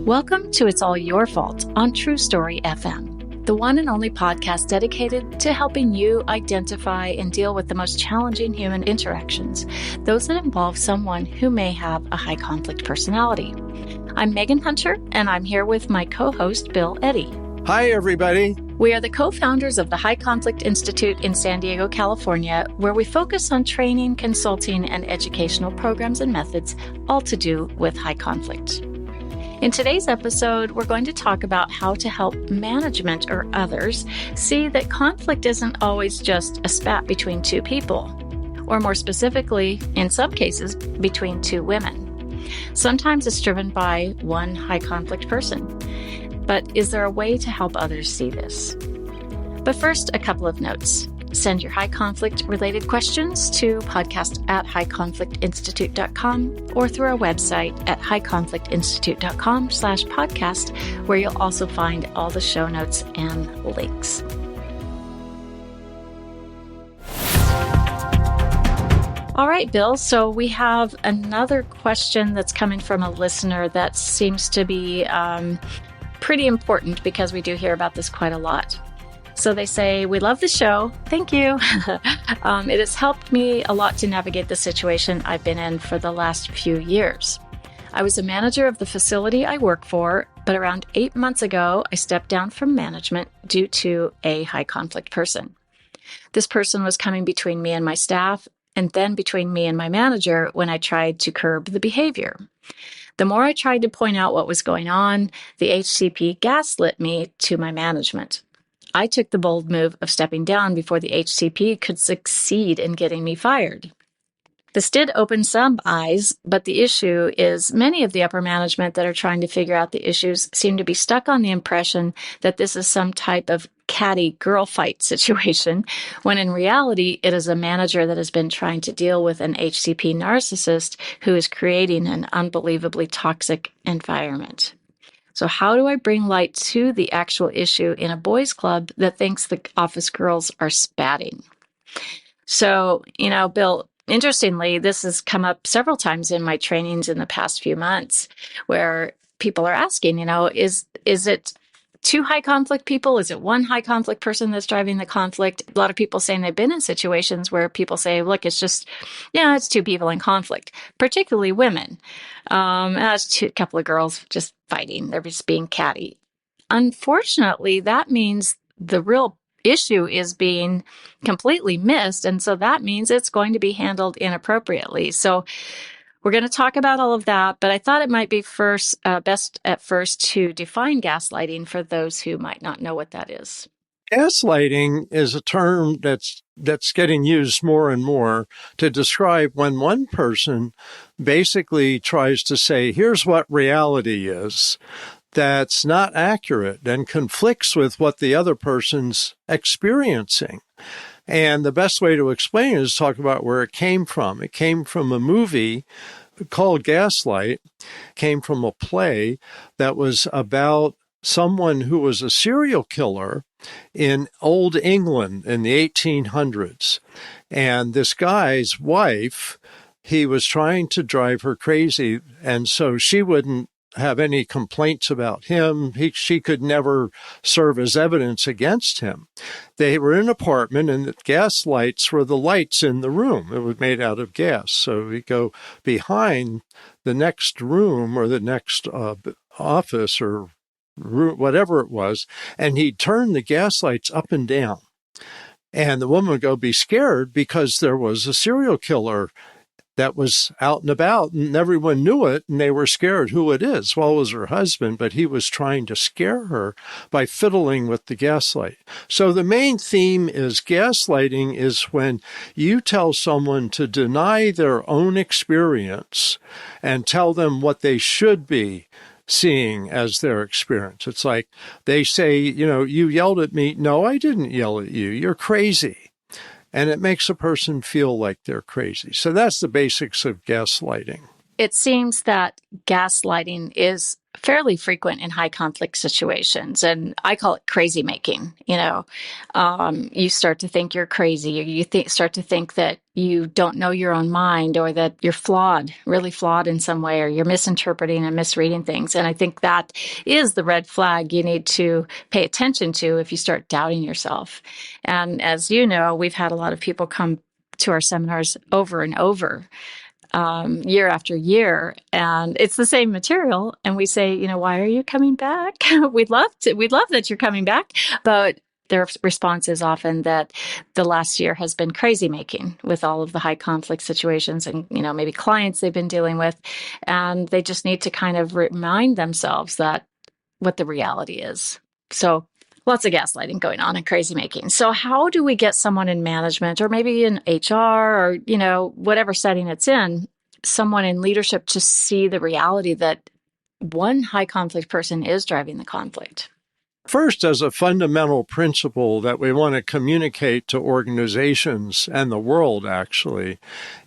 Welcome to It's All Your Fault on True Story FM, the one and only podcast dedicated to helping you identify and deal with the most challenging human interactions, those that involve someone who may have a high conflict personality. I'm Megan Hunter, and I'm here with my co-host, Bill Eddy. Hi, everybody. We are the co-founders of the High Conflict Institute in San Diego, California, where we focus on training, consulting, and educational programs and methods, all to do with high conflict. In today's episode, we're going to talk about how to help management or others see that conflict isn't always just a spat between two people, or more specifically, in some cases, between two women. Sometimes it's driven by one high conflict person. But is there a way to help others see this? But first, a couple of notes. Send your high conflict related questions to podcast@highconflictinstitute.com or through our website at highconflictinstitute.com/podcast, where you'll also find all the show notes and links. All right, Bill. So we have another question that's coming from a listener that seems to be pretty important because we do hear about this quite a lot. So they say, we love the show. Thank you. It has helped me a lot to navigate the situation I've been in for the last few years. I was a manager of the facility I work for, but around 8 months ago, I stepped down from management due to a high conflict person. This person was coming between me and my staff, and then between me and my manager when I tried to curb the behavior. The more I tried to point out what was going on, the HCP gaslit me to my management. I took the bold move of stepping down before the HCP could succeed in getting me fired. This did open some eyes, but the issue is many of the upper management that are trying to figure out the issues seem to be stuck on the impression that this is some type of catty girl fight situation, when in reality, it is a manager that has been trying to deal with an HCP narcissist who is creating an unbelievably toxic environment. So how do I bring light to the actual issue in a boys' club that thinks the office girls are spatting? So, Bill, interestingly, this has come up several times in my trainings in the past few months where people are asking, is it two high conflict people? Is it one high conflict person that's driving the conflict? A lot of people saying they've been in situations where people say, look, it's just, it's two people in conflict, particularly women. That's a couple of girls just fighting. They're just being catty. Unfortunately, that means the real issue is being completely missed. And so that means it's going to be handled inappropriately. So we're going to talk about all of that, but I thought it might be best at first to define gaslighting for those who might not know what that is. Gaslighting is a term that's getting used more and more to describe when one person basically tries to say, here's what reality is, that's not accurate and conflicts with what the other person's experiencing. And the best way to explain it is talk about where it came from. It came from a movie called Gaslight, came from a play that was about someone who was a serial killer in old England in the 1800s. And this guy's wife, he was trying to drive her crazy, and so she wouldn't have any complaints about him. She could never serve as evidence against him. They were in an apartment, and the gas lights were the lights in the room. It was made out of gas. So we go behind the next room or the next office or room, whatever it was, and he'd turn the gas lights up and down. And the woman would go be scared because there was a serial killer that was out and about, and everyone knew it, and they were scared who it is. Well, it was her husband, but he was trying to scare her by fiddling with the gaslight. So the main theme is gaslighting is when you tell someone to deny their own experience and tell them what they should be seeing as their experience. It's like they say, you yelled at me. No, I didn't yell at you. You're crazy. And it makes a person feel like they're crazy. So that's the basics of gaslighting. it seems that gaslighting is fairly frequent in high conflict situations, and I call it crazy making. You start to think you're crazy. Start to think that you don't know your own mind, or that you're flawed, really flawed in some way, or you're misinterpreting and misreading things. And I think that is the red flag you need to pay attention to if you start doubting yourself. And as you know, we've had a lot of people come to our seminars over and over, year after year, and it's the same material. And we say, why are you coming back? We'd love that you're coming back. But their response is often that the last year has been crazy making with all of the high conflict situations and, maybe clients they've been dealing with. And they just need to kind of remind themselves that what the reality is. So lots of gaslighting going on and crazy making. So how do we get someone in management, or maybe in HR, or, whatever setting it's in, someone in leadership, to see the reality that one high conflict person is driving the conflict? First, as a fundamental principle that we want to communicate to organizations and the world, actually,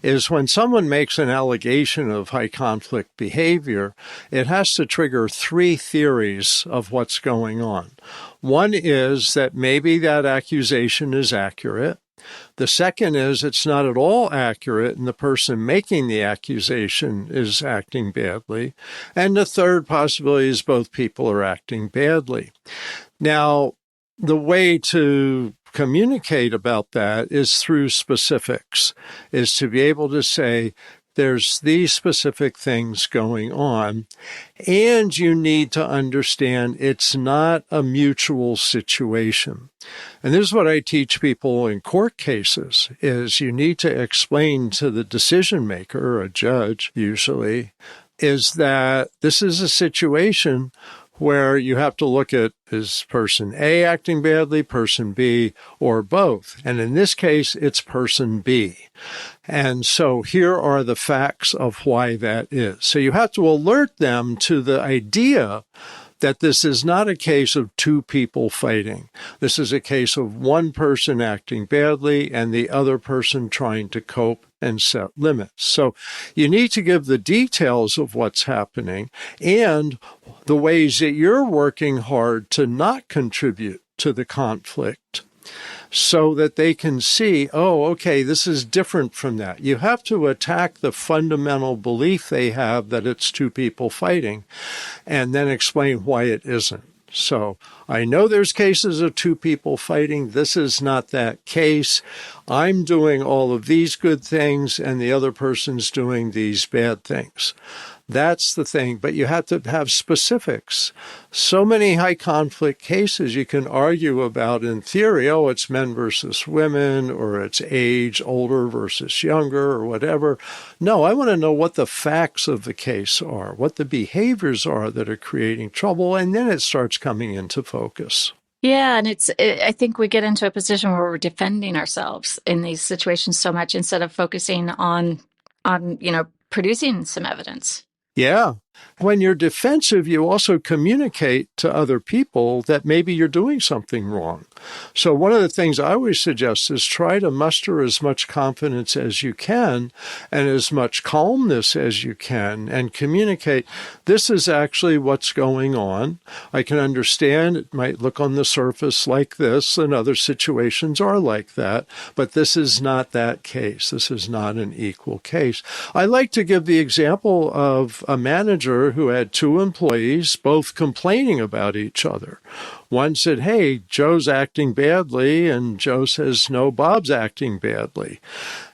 is when someone makes an allegation of high conflict behavior, it has to trigger three theories of what's going on. One is that maybe that accusation is accurate. The second is it's not at all accurate and the person making the accusation is acting badly. And the third possibility is both people are acting badly. Now, the way to communicate about that is through specifics, is to be able to say, there's these specific things going on, and you need to understand it's not a mutual situation. And this is what I teach people in court cases, is you need to explain to the decision maker, a judge usually, is that this is a situation where you have to look at, is person A acting badly, person B, or both? And in this case, it's person B. And so here are the facts of why that is. So you have to alert them to the idea that this is not a case of two people fighting. This is a case of one person acting badly and the other person trying to cope and set limits. So you need to give the details of what's happening and the ways that you're working hard to not contribute to the conflict, so that they can see, oh, okay, this is different from that. You have to attack the fundamental belief they have that it's two people fighting, and then explain why it isn't. So I know there's cases of two people fighting. This is not that case. I'm doing all of these good things, and the other person's doing these bad things. That's the thing, but you have to have specifics. So many high conflict cases you can argue about in theory, oh, it's men versus women, or it's age, older versus younger, or whatever. No, I want to know what the facts of the case are, what the behaviors are that are creating trouble, and then it starts coming into focus. Yeah, and I think we get into a position where we're defending ourselves in these situations so much instead of focusing on producing some evidence. Yeah. When you're defensive, you also communicate to other people that maybe you're doing something wrong. So one of the things I always suggest is try to muster as much confidence as you can and as much calmness as you can and communicate, this is actually what's going on. I can understand it might look on the surface like this, and other situations are like that, but this is not that case. This is not an equal case. I like to give the example of a manager who had two employees both complaining about each other. One said, hey, Joe's acting badly, and Joe says, no, Bob's acting badly.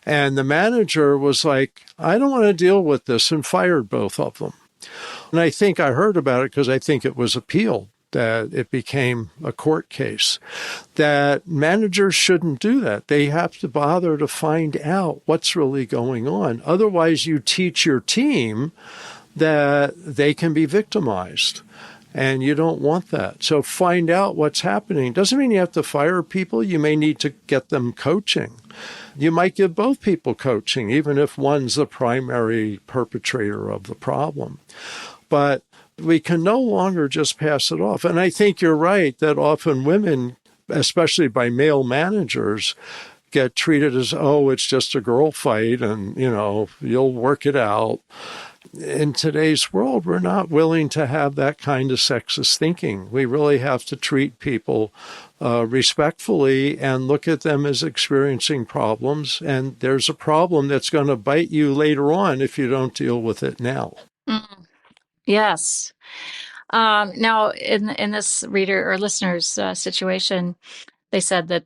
And the manager was like, I don't want to deal with this, and fired both of them. And I think I heard about it because I think it was appealed, that it became a court case, that managers shouldn't do that. They have to bother to find out what's really going on. Otherwise, you teach your team that they can be victimized, and you don't want that. So find out what's happening. Doesn't mean you have to fire people. You may need to get them coaching. You might give both people coaching, even if one's the primary perpetrator of the problem. But we can no longer just pass it off. And I think you're right that often women, especially by male managers, get treated as, oh, it's just a girl fight and, you'll work it out. In today's world, we're not willing to have that kind of sexist thinking. We really have to treat people respectfully and look at them as experiencing problems. And there's a problem that's going to bite you later on if you don't deal with it now. Mm. Yes. Now, in this reader or listener's situation, they said that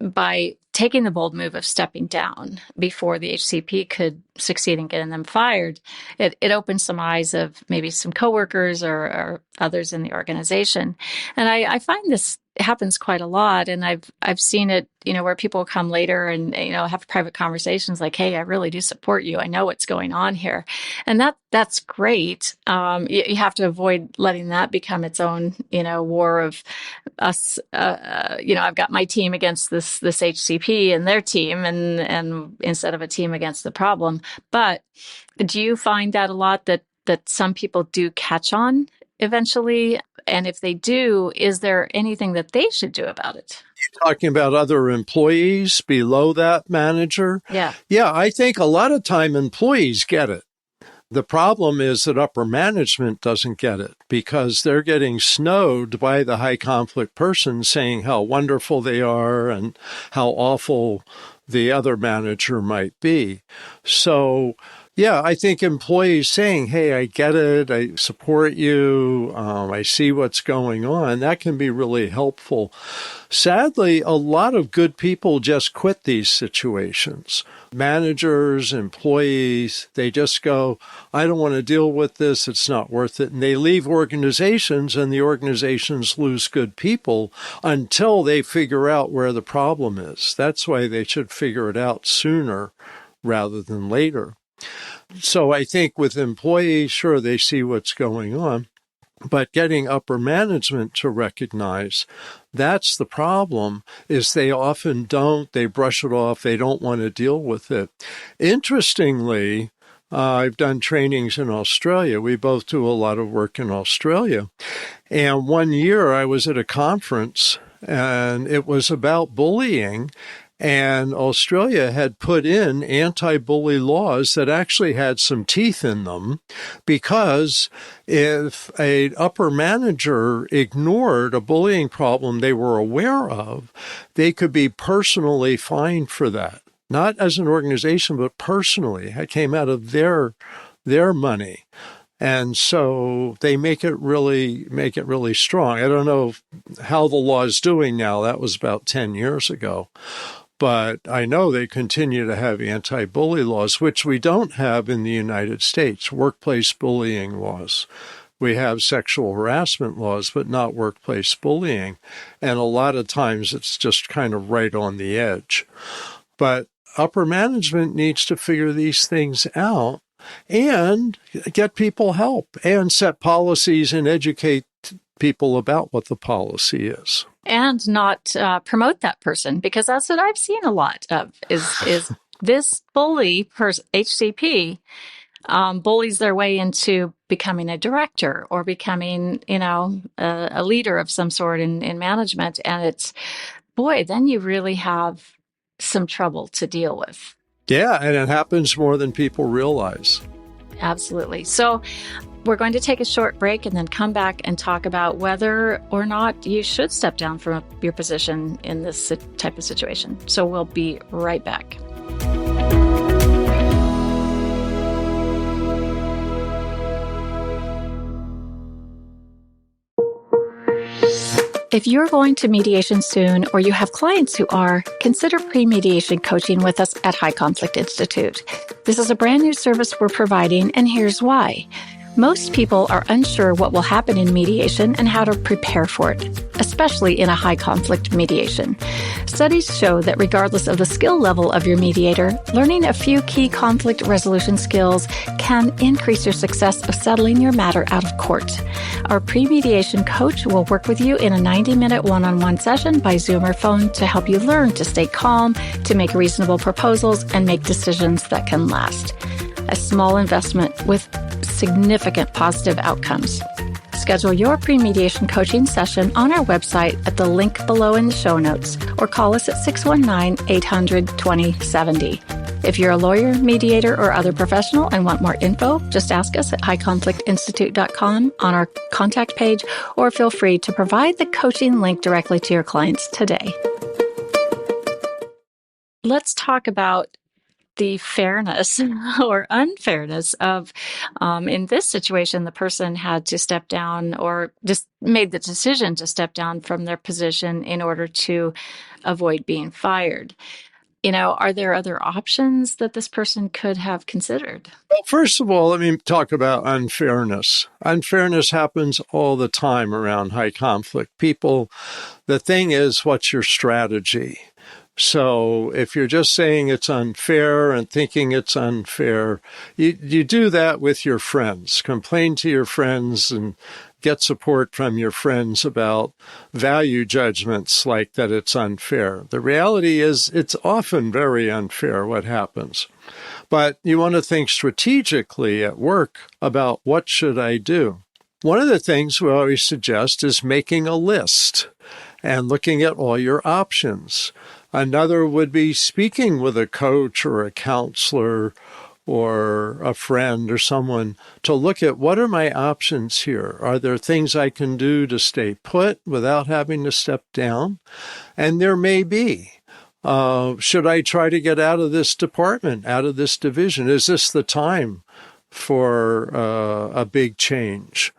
by taking the bold move of stepping down before the HCP could succeed in getting them fired, it opened some eyes of maybe some coworkers or others in the organization. And I find this happens quite a lot. And I've seen it, where people come later and, have private conversations like, hey, I really do support you. I know what's going on here. And that's great. You have to avoid letting that become its own, war of us. I've got my team against this HCP and their team and instead of a team against the problem. But do you find that a lot that some people do catch on eventually? And if they do, is there anything that they should do about it? You're talking about other employees below that manager? Yeah. Yeah, I think a lot of time employees get it. The problem is that upper management doesn't get it because they're getting snowed by the high conflict person saying how wonderful they are and how awful the other manager might be. So, yeah, I think employees saying, hey, I get it, I support you, I see what's going on, that can be really helpful. Sadly, a lot of good people just quit these situations. Managers, employees, they just go, I don't want to deal with this, it's not worth it. And they leave organizations and the organizations lose good people until they figure out where the problem is. That's why they should figure it out sooner rather than later. So I think with employees, sure, they see what's going on, but getting upper management to recognize that's the problem is they often don't, they brush it off, they don't want to deal with it. Interestingly, I've done trainings in Australia. We both do a lot of work in Australia. And one year I was at a conference and it was about bullying. And Australia had put in anti-bully laws that actually had some teeth in them because if an upper manager ignored a bullying problem they were aware of, they could be personally fined for that. Not as an organization, but personally. It came out of their money. And so they make it really strong. I don't know how the law is doing now. That was about 10 years ago. But I know they continue to have anti-bully laws, which we don't have in the United States, workplace bullying laws. We have sexual harassment laws, but not workplace bullying. And a lot of times it's just kind of right on the edge. But upper management needs to figure these things out and get people help and set policies and educate people about what the policy is. And not promote that person, because that's what I've seen a lot of is this bully HCP bullies their way into becoming a director or becoming, a leader of some sort in management. And it's, boy, then you really have some trouble to deal with. Yeah, and it happens more than people realize. Absolutely. So we're going to take a short break and then come back and talk about whether or not you should step down from your position in this type of situation. So we'll be right back. If you're going to mediation soon or you have clients who are, consider pre-mediation coaching with us at High Conflict Institute. This is a brand new service we're providing, and here's why. Most people are unsure what will happen in mediation and how to prepare for it, especially in a high conflict mediation. Studies show that regardless of the skill level of your mediator, learning a few key conflict resolution skills can increase your success of settling your matter out of court. Our pre-mediation coach will work with you in a 90-minute one-on-one session by Zoom or phone to help you learn to stay calm, to make reasonable proposals, and make decisions that can last. A small investment with significant positive outcomes. Schedule your pre-mediation coaching session on our website at the link below in the show notes, or call us at 619-800-2070. If you're a lawyer, mediator, or other professional and want more info, just ask us at highconflictinstitute.com on our contact page, or feel free to provide the coaching link directly to your clients today. Let's talk about the fairness or unfairness of, in this situation, the person had to step down or just made the decision to step down from their position in order to avoid being fired. Are there other options that this person could have considered? Well, first of all, let me talk about unfairness. Unfairness happens all the time around high conflict people. The thing is, what's your strategy? So if you're just saying it's unfair and thinking it's unfair, you do that with your friends. Complain to your friends and get support from your friends about value judgments like that it's unfair. The reality is it's often very unfair what happens. But you want to think strategically at work about what should I do. One of the things we always suggest is making a list and looking at all your options. Another would be speaking with a coach or a counselor or a friend or someone to look at what are my options here? Are there things I can do to stay put without having to step down? And there may be. Should I try to get out of this department, out of this division? Is this the time for a big change?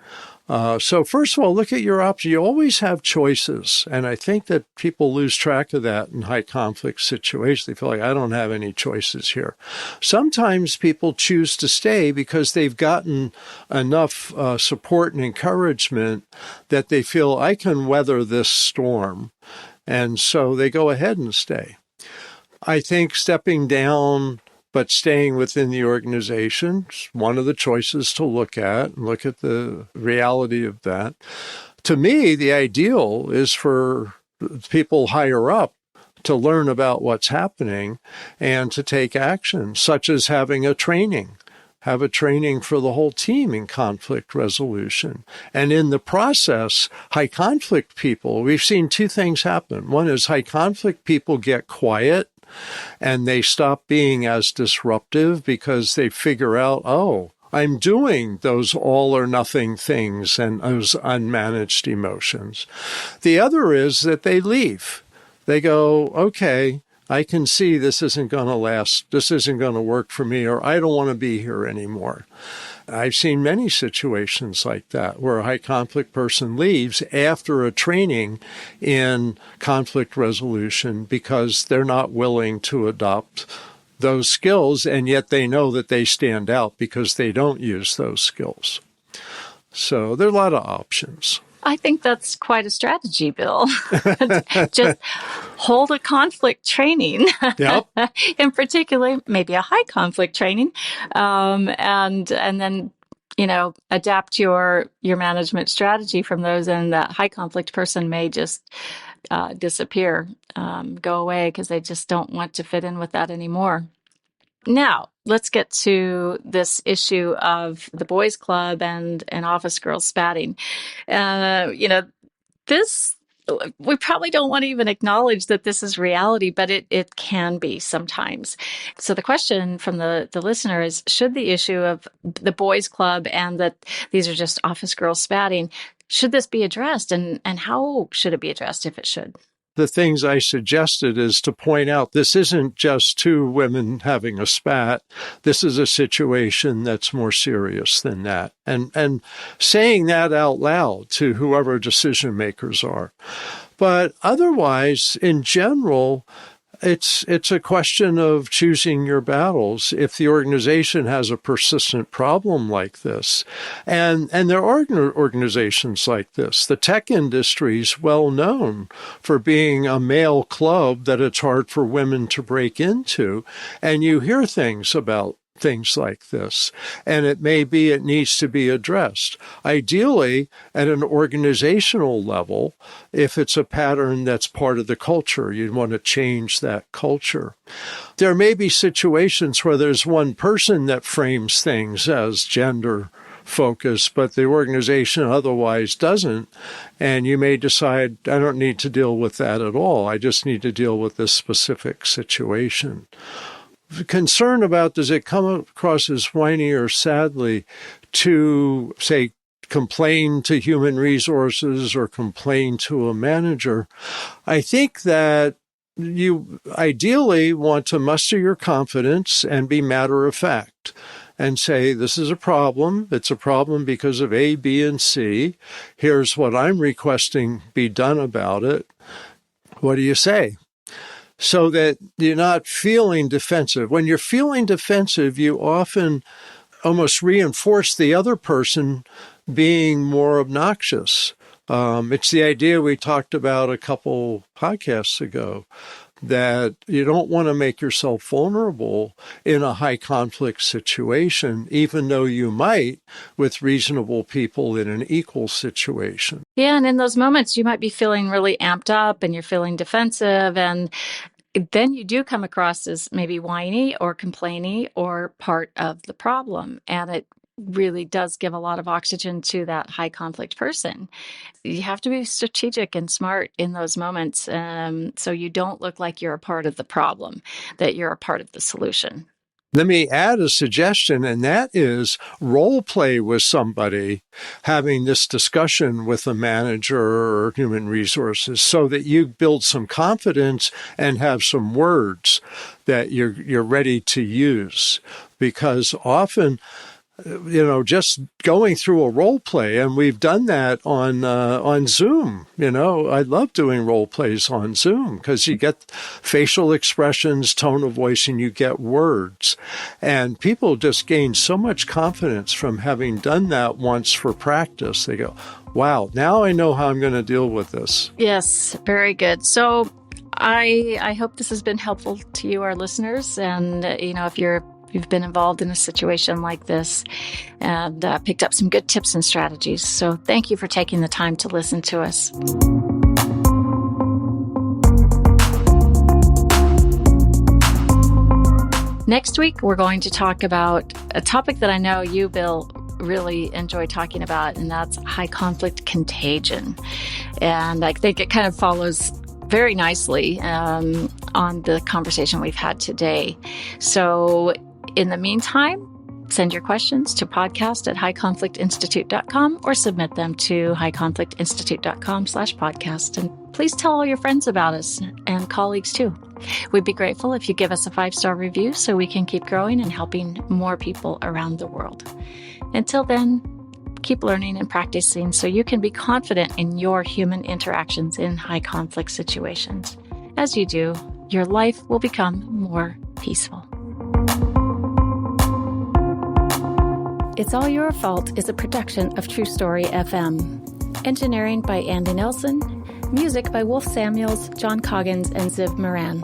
So first of all, look at your options. You always have choices. And I think that people lose track of that in high conflict situations. They feel like, I don't have any choices here. Sometimes people choose to stay because they've gotten enough support and encouragement that they feel I can weather this storm. And so they go ahead and stay. I think stepping down but staying within the organization is one of the choices to look at the reality of that. To me, the ideal is for people higher up to learn about what's happening and to take action, such as having a training. Have a training for the whole team in conflict resolution. And in the process, high conflict people, we've seen two things happen. One is high conflict people get quiet and they stop being as disruptive because they figure out, oh, I'm doing those all or nothing things and those unmanaged emotions. The other is that they leave. They go, okay, I can see this isn't going to last. This isn't going to work for me, or I don't want to be here anymore. I've seen many situations like that where a high conflict person leaves after a training in conflict resolution because they're not willing to adopt those skills, and yet they know that they stand out because they don't use those skills. So there are a lot of options. I think that's quite a strategy, Bill. Just hold a conflict training, Yep. in particular, maybe a high conflict training, and then adapt your management strategy from those. And that high conflict person may just disappear, go away because they just don't want to fit in with that anymore. Now, let's get to this issue of the boys' club and office girls spatting. This, we probably don't want to even acknowledge that this is reality, but it can be sometimes. So the question from the listener is, should the issue of the boys' club and that these are just office girls spatting, should this be addressed? And how should it be addressed if it should? The things I suggested is to point out this isn't just two women having a spat. This is a situation that's more serious than that. And saying that out loud to whoever decision makers are. But otherwise, in general, it's a question of choosing your battles. If the organization has a persistent problem like this, and there are organizations like this, the tech industry is well known for being a male club that it's hard for women to break into, and you hear things about things like this, and it needs to be addressed. Ideally, at an organizational level, if it's a pattern that's part of the culture, you'd want to change that culture. There may be situations where there's one person that frames things as gender focus, but the organization otherwise doesn't. And you may decide, I don't need to deal with that at all. I just need to deal with this specific situation. Concern about, does it come across as whiny or sadly to, say, complain to human resources or complain to a manager? I think that you ideally want to muster your confidence and be matter of fact and say, this is a problem. It's a problem because of A, B, and C. Here's what I'm requesting be done about it. What do you say? So that you're not feeling defensive. When you're feeling defensive, you often almost reinforce the other person being more obnoxious. It's the idea we talked about a couple podcasts ago, that you don't want to make yourself vulnerable in a high conflict situation, even though you might with reasonable people in an equal situation. Yeah, and in those moments, you might be feeling really amped up and you're feeling defensive, and then you do come across as maybe whiny or complainy or part of the problem. And it really does give a lot of oxygen to that high conflict person. You have to be strategic and smart in those moments, so you don't look like you're a part of the problem, that you're a part of the solution. Let me add a suggestion, and that is role play with somebody, having this discussion with a manager or human resources, so that you build some confidence and have some words that you're ready to use. Because often, just going through a role play, and we've done that on Zoom. I love doing role plays on Zoom because you get facial expressions, tone of voice, and you get words. And people just gain so much confidence from having done that once for practice. They go, wow, now I know how I'm going to deal with this. Yes, very good. So I hope this has been helpful to you, our listeners. And, if you've been involved in a situation like this and picked up some good tips and strategies. So thank you for taking the time to listen to us. Next week, we're going to talk about a topic that I know you, Bill, really enjoy talking about, and that's high conflict contagion. And I think it kind of follows very nicely on the conversation we've had today. So in the meantime, send your questions to podcast@highconflictinstitute.com or submit them to highconflictinstitute.com/podcast. And please tell all your friends about us and colleagues too. We'd be grateful if you give us a 5-star review so we can keep growing and helping more people around the world. Until then, keep learning and practicing so you can be confident in your human interactions in high conflict situations. As you do, your life will become more peaceful. It's All Your Fault is a production of True Story FM. Engineering by Andy Nelson. Music by Wolf Samuels, John Coggins, and Ziv Moran.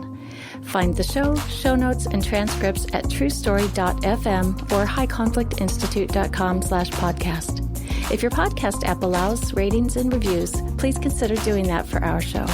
Find the show notes, and transcripts at truestory.fm or highconflictinstitute.com/podcast. If your podcast app allows ratings and reviews, please consider doing that for our show.